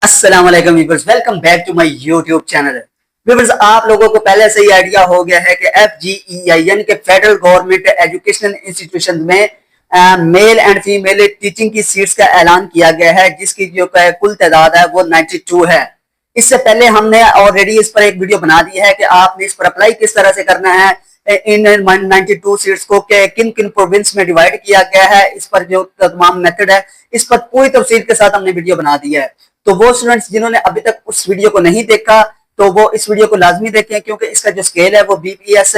अस्सलाम वालेकुम viewers, welcome back to my YouTube channel. Viewers, आप लोगों को पहले से ही आइडिया हो गया है कि FGEI यानी कि फेडरल गवर्नमेंट एजुकेशनल इंस्टीट्यूशन में मेल एंड फीमेल टीचिंग की सीट्स का ऐलान किया गया है, जिसकी जो कुल तादाद है वो 92 है। इससे पहले हमने ऑलरेडी इस पर एक वीडियो बना दी है कि आपने इस पर अप्लाई किस तरह से करना है। इन 92 सीट्स को किन किन प्रोविंस में डिवाइड किया गया है, इस पर जो तमाम मेथड है, इस पर पूरी तफसील के साथ हमने वीडियो बना दी है। तो वो स्टूडेंट्स जिन्होंने अभी तक उस वीडियो को नहीं देखा तो वो इस वीडियो को लाजमी देखें, क्योंकि इसका जो स्केल है वो BPS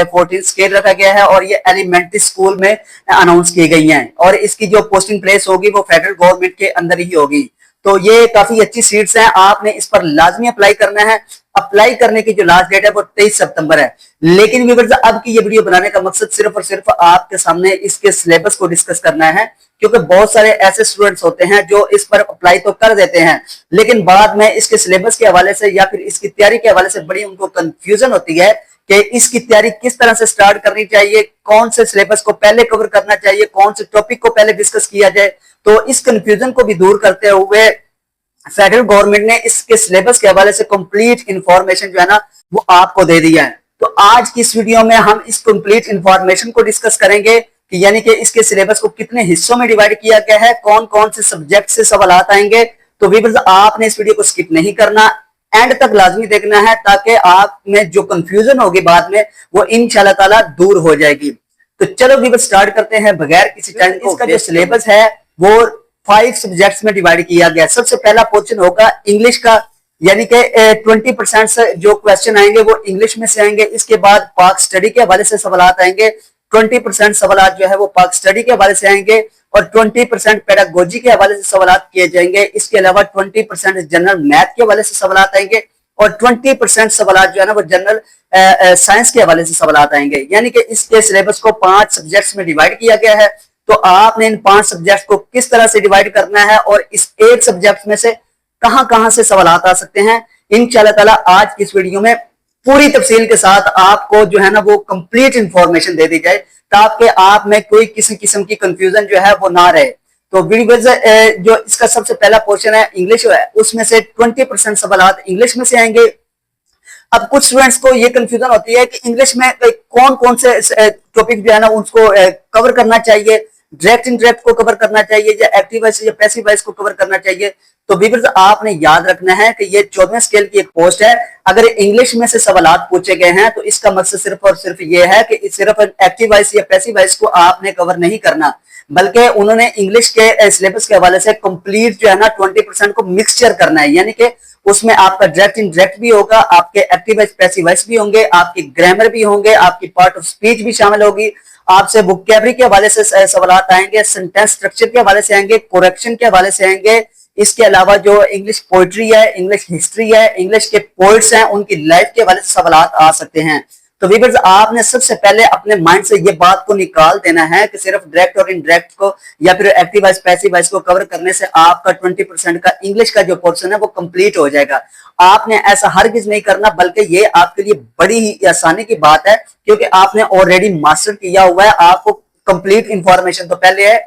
14 स्केल रखा गया है और ये एलिमेंट्री स्कूल में अनाउंस की गई है और इसकी जो पोस्टिंग प्लेस होगी वो फेडरल गवर्नमेंट के अंदर ही होगी। तो ये काफी अच्छी सीट्स हैं, आपने इस पर लाजमी अप्लाई करना है। अप्लाई करने की जो लास्ट डेट है वो 23 सितंबर है। लेकिन व्यूअर्स, अब की ये वीडियो बनाने का मकसद सिर्फ और सिर्फ आपके सामने इसके सिलेबस को डिस्कस करना है, क्योंकि बहुत सारे ऐसे स्टूडेंट्स होते हैं जो इस पर अप्लाई तो कर देते हैं लेकिन बाद में इसके सिलेबस के हवाले से या फिर इसकी तैयारी के हवाले से बड़ी उनको कंफ्यूजन होती है कि इसकी तैयारी किस तरह से स्टार्ट करनी चाहिए, कौन से सिलेबस को पहले कवर करना चाहिए, कौन से टॉपिक को पहले डिस्कस किया जाए। तो इस कंफ्यूजन को भी दूर करते हुए फेडरल गवर्नमेंट ने इसके सिलेबस के हवाले से कंप्लीट इंफॉर्मेशन जो है ना वो आपको दे दिया है। तो आज की इस वीडियो में हम इस कंप्लीट इंफॉर्मेशन को डिस्कस करेंगे कि यानी कि इसके सिलेबस को कितने हिस्सों में डिवाइड किया गया है, कौन कौन से सब्जेक्ट से सवाल आएंगे। तो व्यूअर्स, आपने इस वीडियो को स्किप नहीं करना, एंड तक लाजमी देखना है, ताकि आप में जो कंफ्यूजन होगी बाद में वो इंशाल्लाह ताला दूर हो जाएगी। तो चलो व्यूअर्स, स्टार्ट करते हैं बगैर किसी टाइम। इसका जो सिलेबस है वो 5 सब्जेक्ट्स में डिवाइड किया गया। सबसे पहला पोर्शन होगा इंग्लिश का, यानी कि 20% से जो क्वेश्चन आएंगे वो इंग्लिश में से आएंगे। इसके बाद पाक स्टडी के हवाले से सवाल आएंगे। 20% सवाल जो है वो पाक स्टडी के हवाले से आएंगे और 20% पेडागोजी के हवाले से सवाल किए जाएंगे। इसके अलावा 20% जनरल मैथ के हवाले से सवाल आएंगे और 20% सवाल जो है ना वो जनरल साइंस के हवाले से सवाल आएंगे। यानी कि इसके सिलेबस को 5 सब्जेक्ट्स में डिवाइड किया गया है। तो आपने इन 5 सब्जेक्ट को किस तरह से डिवाइड करना है और इस एक सब्जेक्ट में से कहां से सवाल आ सकते हैं, इंशाल्लाह ताला आज की इस वीडियो में पूरी तफसील के साथ आपको जो है ना वो कंप्लीट इंफॉर्मेशन दे दी जाए, ताकि आप में कोई किसी किस्म की कंफ्यूजन जो है वो ना रहे। तो वीडियो जो इसका सबसे पहला पोर्शन है इंग्लिश है, उसमें से 20% सवाल इंग्लिश में से आएंगे। अब कुछ स्टूडेंट्स को ये कंफ्यूजन होती है कि इंग्लिश में कौन कौन से टॉपिक जो है ना उसको कवर करना चाहिए, डायरेक्ट इनडायरेक्ट को कवर करना चाहिए या एक्टिव वॉइस या पैसिव वॉइस को कवर करना चाहिए। तो व्यूअर्स, आपने याद रखना है कि ये 14वें स्केल की एक पोस्ट है। अगर इंग्लिश में से सवालात पूछे गए हैं तो इसका मकसद सिर्फ और सिर्फ ये है कि सिर्फ एक्टिव वॉइस या पैसिव वॉइस को आपने कवर नहीं करना, बल्कि उन्होंने इंग्लिश के सिलेबस के हवाले से कंप्लीट जो है ना 20% को मिक्सचर करना है। यानी कि उसमें आपका डायरेक्ट इनडायरेक्ट भी होगा, आपके एक्टिव वॉइस पैसिव वॉइस भी होंगे, आपकी ग्रामर भी होंगे, आपकी पार्ट ऑफ स्पीच भी शामिल होगी, आपसे वोकैबुलरी के हवाले से सवाल आएंगे, सेंटेंस स्ट्रक्चर के हवाले से आएंगे, कोरेक्शन के हवाले से आएंगे। इसके अलावा जो इंग्लिश पोइट्री है, इंग्लिश हिस्ट्री है, इंग्लिश के पोइट्स हैं, उनकी लाइफ के हवाले से सवाल आ सकते हैं। तो व्यूअर्स, आपने सबसे पहले अपने माइंड से ये बात को निकाल देना है कि सिर्फ डायरेक्ट और इनडायरेक्ट को या फिर एक्टिव वॉइस पैसिव वॉइस को कवर करने से आपका 20% का इंग्लिश का जो पोर्शन है वो कंप्लीट हो जाएगा। आपने ऐसा हरगिज नहीं करना, बल्कि ये आपके लिए बड़ी ही आसानी की बात है, क्योंकि आपने ऑलरेडी मास्टर किया हुआ है। आपको कंप्लीट इंफॉर्मेशन तो पहले है,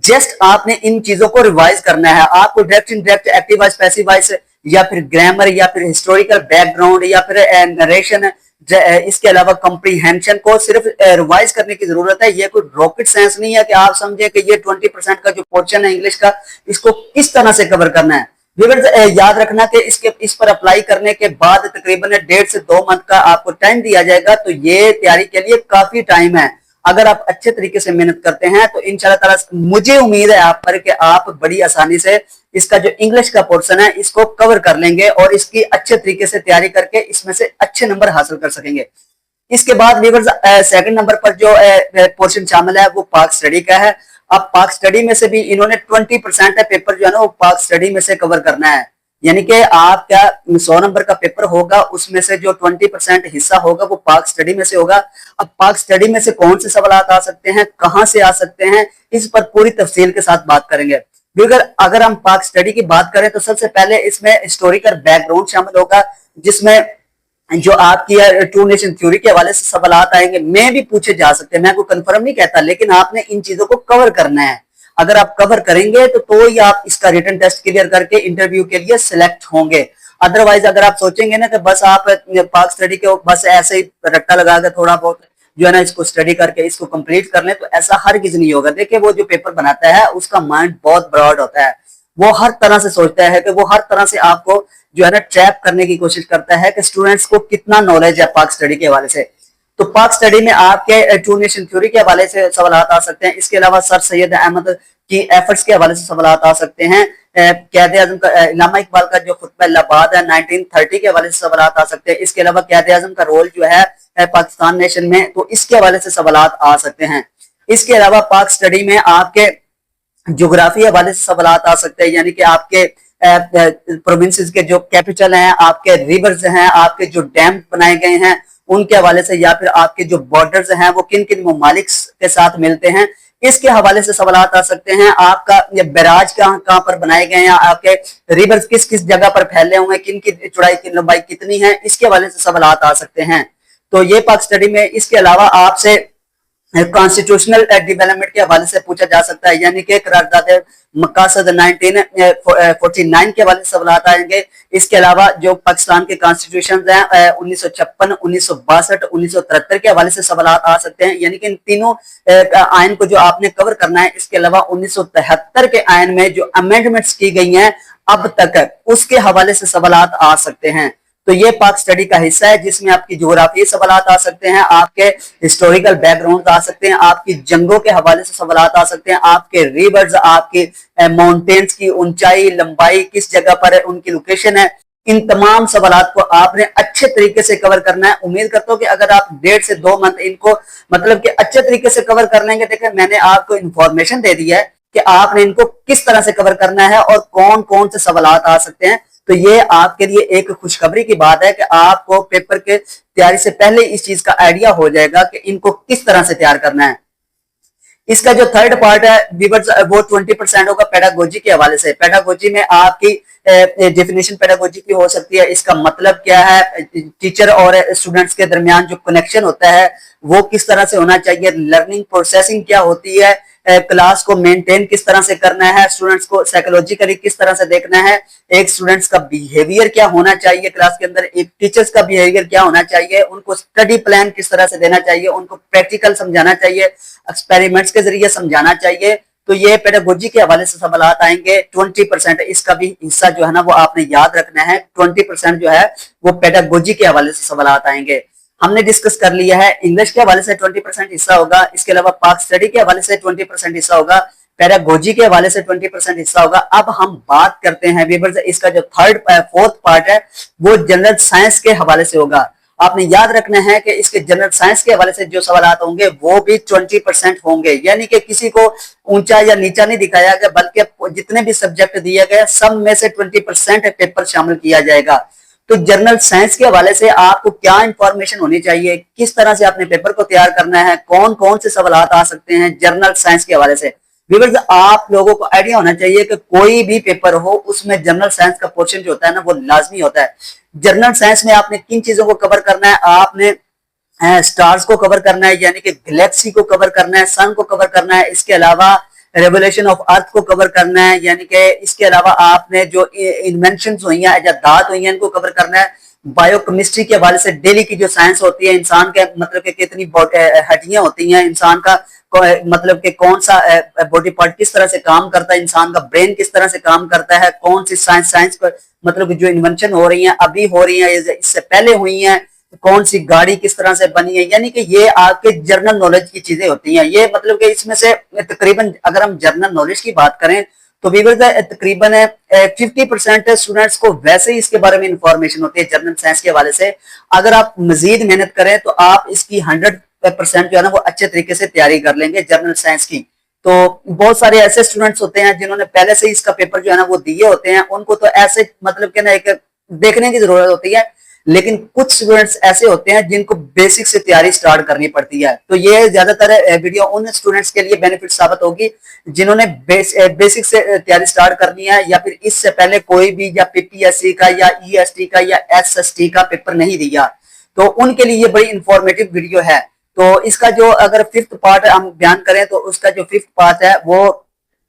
जस्ट आपने इन चीजों को रिवाइज करना है। आपको direct indirect active voice passive voice या फिर ग्रामर या फिर हिस्टोरिकल बैकग्राउंड या फिर नरेशन, इसके अलावा कॉम्प्रीहेंशन को सिर्फ रिवाइज करने की जरूरत है। ये कोई रॉकेट साइंस नहीं है कि आप समझे कि ये 20% का जो पोर्शन है इंग्लिश का, इसको किस तरह से कवर करना है। व्यूअर्स, याद रखना कि इस पर अप्लाई करने के बाद तकरीबन 1.5 से 2 मंथ का आपको टाइम दिया जाएगा। तो ये तैयारी के लिए काफी टाइम है। अगर आप अच्छे तरीके से मेहनत करते हैं तो इंशाल्लाह ताला मुझे उम्मीद है आप पर कि आप बड़ी आसानी से इसका जो इंग्लिश का पोर्शन है इसको कवर कर लेंगे और इसकी अच्छे तरीके से तैयारी करके इसमें से अच्छे नंबर हासिल कर सकेंगे। इसके बाद व्यूअर्स, सेकंड नंबर पर जो पोर्शन शामिल है वो पाक स्टडी का है। अब पाक स्टडी में से भी इन्होंने 20% पेपर जो है ना वो पाक स्टडी में से कवर करना है। यानी कि आपका 100 नंबर का पेपर होगा, उसमें से जो 20% हिस्सा होगा वो पाक स्टडी में से होगा। अब पाक स्टडी में से कौन से सवाल आ सकते हैं, कहां से आ सकते हैं, इस पर पूरी तफसील के साथ बात करेंगे। अगर हम पाक स्टडी की बात करें तो सबसे पहले इसमें हिस्टोरिकल बैकग्राउंड शामिल होगा, जिसमें जो आपकी टू नेशन थ्योरी के हवाले से सवाल आएंगे, मैं भी पूछे जा सकते हैं, मैं कोई कंफर्म नहीं कहता, लेकिन आपने इन चीजों को कवर करना है। अगर आप कवर करेंगे तो ही आप इसका रिटन टेस्ट क्लियर करके इंटरव्यू के लिए सिलेक्ट होंगे। अदरवाइज अगर आप सोचेंगे ना कि बस आप पाक स्टडी के बस ऐसे ही रट्टा लगा के थोड़ा बहुत जो है ना इसको स्टडी करके इसको कंप्लीट कर लें, तो ऐसा हर किसी नहीं होगा। देखिए वो जो पेपर बनाता है उसका माइंड बहुत ब्रॉड होता है, वो हर तरह से सोचता है कि वो हर तरह से आपको जो है ना ट्रैप करने की कोशिश करता है कि स्टूडेंट्स को कितना नॉलेज है पाक स्टडी के हवाले से। तो पाक स्टडी में आपके टू नेशन थ्योरी के हवाले से सवाल आ सकते हैं। इसके अलावा सर सैयद अहमद की एफर्ट्स के हवाले से सवाल आ सकते हैं। कैद आजम का इलामा इकबाल का जो खुतबा इलाहाबाद है 1930 के हवाले से सवाल आ सकते हैं। इसके अलावा कैद आजम का रोल जो है पाकिस्तान नेशन में, तो इसके हवाले से सवाल आ सकते हैं। इसके अलावा पाक स्टडी में आपके ज्योग्राफी हवाले से सवाल आ सकते हैं, यानी कि आपके प्रोविंसेस के जो कैपिटल हैं, आपके रिवर्स हैं, आपके जो डैम बनाए गए हैं उनके हवाले से, या फिर आपके जो बॉर्डर्स हैं वो किन किन ममालिक के साथ मिलते हैं, इसके हवाले से सवाल आ सकते हैं। आपका ये बैराज कहाँ पर बनाए गए हैं, आपके रिवर्स किस किस जगह पर फैले हुए हैं, किन की चौड़ाई की लंबाई कितनी है, इसके हवाले से सवाल आ सकते हैं। तो ये पाक स्टडी में। इसके अलावा आपसे कॉन्स्टिट्यूशनल डेवलपमेंट के हवाले से पूछा जा सकता है, यानी कि करारदाद मकासद 1949 के हवाले से सवाल आएंगे। इसके अलावा जो पाकिस्तान के कॉन्स्टिट्यूशन हैं 1956, 1962, 1973 के हवाले से सवाल आ सकते हैं, यानी कि इन तीनों आयन को जो आपने कवर करना है। इसके अलावा 1973 के आयन में जो अमेंडमेंट्स की गई हैं अब तक, उसके हवाले से सवाल आ सकते हैं। तो ये पाक स्टडी का हिस्सा है जिसमें आपकी ज्योग्राफी सवाल आ सकते हैं, आपके हिस्टोरिकल बैकग्राउंड आ सकते हैं, आपकी जंगों के हवाले से सवाल आ सकते हैं, आपके रिवर्स, आपके माउंटेन्स की ऊंचाई लंबाई किस जगह पर है, उनकी लोकेशन है। इन तमाम सवालात को आपने अच्छे तरीके से कवर करना है। उम्मीद करता हूं कि अगर आप 1.5 से 2 मंथ इनको मतलब कि अच्छे तरीके से कवर कर लेंगे। देखिए मैंने आपको इंफॉर्मेशन दे दी है कि आपने इनको किस तरह से कवर करना है और कौन कौन से सवालात आ सकते हैं। तो ये आपके लिए एक खुशखबरी की बात है कि आपको पेपर के तैयारी से पहले इस चीज का आइडिया हो जाएगा कि इनको किस तरह से तैयार करना है। इसका जो थर्ड पार्ट है व्यूअर्स, वो 20% होगा पेडागोजी के हवाले से। पेडागोजी में आपकी डेफिनेशन पेडागोजी की हो सकती है, इसका मतलब क्या है, टीचर और स्टूडेंट्स के दरमियान जो कनेक्शन होता है वो किस तरह से होना चाहिए, लर्निंग प्रोसेसिंग क्या होती है, क्लास को मेंटेन किस तरह से करना है, स्टूडेंट्स को साइकोलॉजिकली किस तरह से देखना है, एक स्टूडेंट्स का बिहेवियर क्या होना चाहिए क्लास के अंदर, एक टीचर्स का बिहेवियर क्या होना चाहिए, उनको स्टडी प्लान किस तरह से देना चाहिए, उनको प्रैक्टिकल समझाना चाहिए, एक्सपेरिमेंट्स के जरिए समझाना चाहिए। तो ये पेडागोजी के हवाले से सवाल आएंगे। 20% इसका भी हिस्सा जो है ना वो आपने याद रखना है। 20% जो है वो पेडागोजी के हवाले से सवाल आएंगे। हमने डिस्कस कर लिया है इंग्लिश के हवाले से 20% हिस्सा होगा। इसके अलावा पाक स्टडी के हवाले से 20% हिस्सा होगा, पेडागोजी के हवाले से 20% हिस्सा होगा। अब हम बात करते हैं व्यूअर्स, इसका जो फोर्थ पार्ट है वो जनरल साइंस के हवाले से होगा। आपने याद रखना है कि इसके जनरल साइंस के हवाले से जो सवाल होंगे वो भी 20% होंगे, यानी कि किसी को ऊंचा या नीचा नहीं दिखाया गया, बल्कि जितने भी सब्जेक्ट दिए गए सब में से 20% पेपर शामिल किया जाएगा। तो जनरल साइंस के हवाले से आपको क्या इंफॉर्मेशन होनी चाहिए, किस तरह से आपने पेपर को तैयार करना है, कौन कौन से सवाल आ सकते हैं जनरल साइंस के हवाले से। व्यूअर्स आप लोगों को आइडिया होना चाहिए कि कोई भी पेपर हो उसमें जनरल साइंस का पोर्शन जो होता है ना वो लाजमी होता है। जनरल साइंस में आपने किन चीजों को कवर करना है, आपने स्टार्स को कवर करना है, यानी कि गैलेक्सी को कवर करना है, सन को कवर करना है, इसके अलावा रेवोल्यूशन ऑफ अर्थ को कवर करना है, यानी कि इसके अलावा आपने जो इन्वेंशन हुई हैं, इजादात हुई हैं, इनको कवर करना है। बायोकेमिस्ट्री के हवाले से डेली की जो साइंस होती है, इंसान के मतलब के कितनी हड्डियां होती हैं, इंसान का मतलब कि कौन सा बॉडी पार्ट किस तरह से काम करता है, इंसान का ब्रेन किस तरह से काम करता है, कौन सी साइंस पर मतलब जो इन्वेंशन हो रही है अभी हो रही है, इससे पहले हुई है, कौन सी गाड़ी किस तरह से बनी है, यानी कि ये आपके जनरल नॉलेज की चीजें होती हैं। ये मतलब कि इसमें से तकरीबन अगर हम जनरल नॉलेज की बात करें तो तकरीबन 50% स्टूडेंट्स को वैसे ही इसके बारे में इंफॉर्मेशन होती है जनरल साइंस के हवाले से। अगर आप मजीद मेहनत करें तो आप इसकी 100% जो है ना वो अच्छे तरीके से तैयारी कर लेंगे जनरल साइंस की। तो बहुत सारे ऐसे स्टूडेंट्स होते हैं जिन्होंने पहले से इसका पेपर जो है ना वो दिए होते हैं, उनको तो ऐसे मतलब कि ना एक देखने की जरूरत होती है, लेकिन कुछ स्टूडेंट्स ऐसे होते हैं जिनको बेसिक से तैयारी स्टार्ट करनी पड़ती है। तो ये ज्यादातर वीडियो उन स्टूडेंट्स के लिए बेनिफिट साबित होगी जिन्होंने बेसिक से तैयारी स्टार्ट करनी है, या फिर इससे पहले कोई भी या पीपीएससी का या ईएसटी का या एसएसटी का पेपर नहीं दिया, तो उनके लिए ये बड़ी इंफॉर्मेटिव वीडियो है। तो इसका जो अगर फिफ्थ पार्ट हम बयान करें तो उसका जो फिफ्थ पार्ट है वो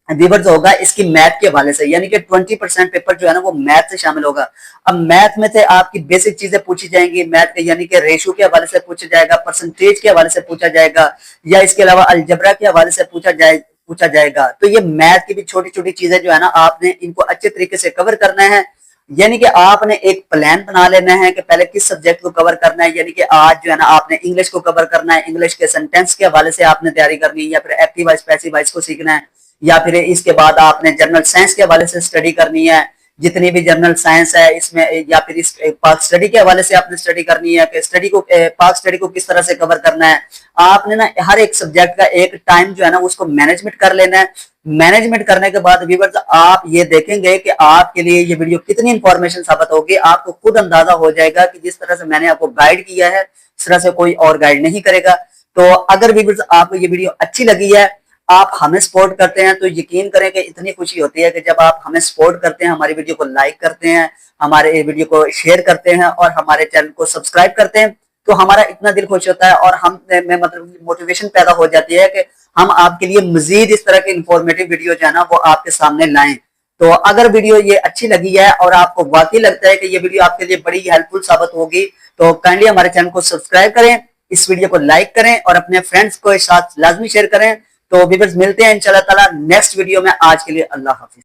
व्यूअर्स होगा इसकी मैथ के हवाले से, यानी कि 20% पेपर जो है ना वो मैथ से शामिल होगा। अब मैथ में से आपकी बेसिक चीजें पूछी जाएंगी, मैथ के यानी कि रेशियो के हवाले से पूछा जाएगा, परसेंटेज के हवाले से पूछा जाएगा, या इसके अलावा अलजबरा के हवाले से पूछा जाएगा। तो ये मैथ की भी छोटी छोटी चीजें जो है ना आपने इनको अच्छे तरीके से कवर करना है। यानी कि आपने एक प्लान बना लेना है कि पहले किस सब्जेक्ट को कवर करना है। यानी कि आज जो है ना आपने इंग्लिश को कवर करना है, इंग्लिश के सेंटेंस के हवाले से आपने तैयारी करनी है, या फिर एक्टिव वॉइस पैसिव वॉइस को सीखना है, या फिर इसके बाद आपने जनरल साइंस के हवाले से स्टडी करनी है, जितनी भी जनरल साइंस है इसमें, या फिर इस पाक स्टडी के हवाले से आपने स्टडी करनी है कि स्टडी को पाक स्टडी को किस तरह से कवर करना है। आपने ना हर एक सब्जेक्ट का एक टाइम जो है ना उसको मैनेजमेंट कर लेना है। मैनेजमेंट करने के बाद व्यूअर्स आप ये देखेंगे कि आपके लिए ये वीडियो कितनी इंफॉर्मेशन साबित होगी। आपको खुद अंदाजा हो जाएगा कि जिस तरह से मैंने आपको गाइड किया है इस तरह से कोई और गाइड नहीं करेगा। तो अगर व्यूअर्स आपको ये वीडियो अच्छी लगी है, आप हमें सपोर्ट करते हैं, तो यकीन करें कि इतनी खुशी होती है कि जब आप हमें सपोर्ट करते हैं, हमारी वीडियो को लाइक करते हैं, हमारे वीडियो को शेयर करते हैं और हमारे चैनल को सब्सक्राइब करते हैं, तो हमारा इतना दिल खुश होता है और हम में मतलब मोटिवेशन पैदा हो जाती है कि हम आपके लिए मजीद इस तरह के इंफॉर्मेटिव वीडियो जो है ना वो आपके सामने लाएं। तो अगर वीडियो ये अच्छी लगी है और आपको वाकई लगता है कि ये वीडियो आपके लिए बड़ी हेल्पफुल साबित होगी, तो काइंडली हमारे चैनल को सब्सक्राइब करें, इस वीडियो को लाइक करें और अपने फ्रेंड्स को साथ लाजमी शेयर करें। तो व्यूअर्स मिलते हैं इंशाल्लाह ताला नेक्स्ट वीडियो में। आज के लिए अल्लाह हाफिज।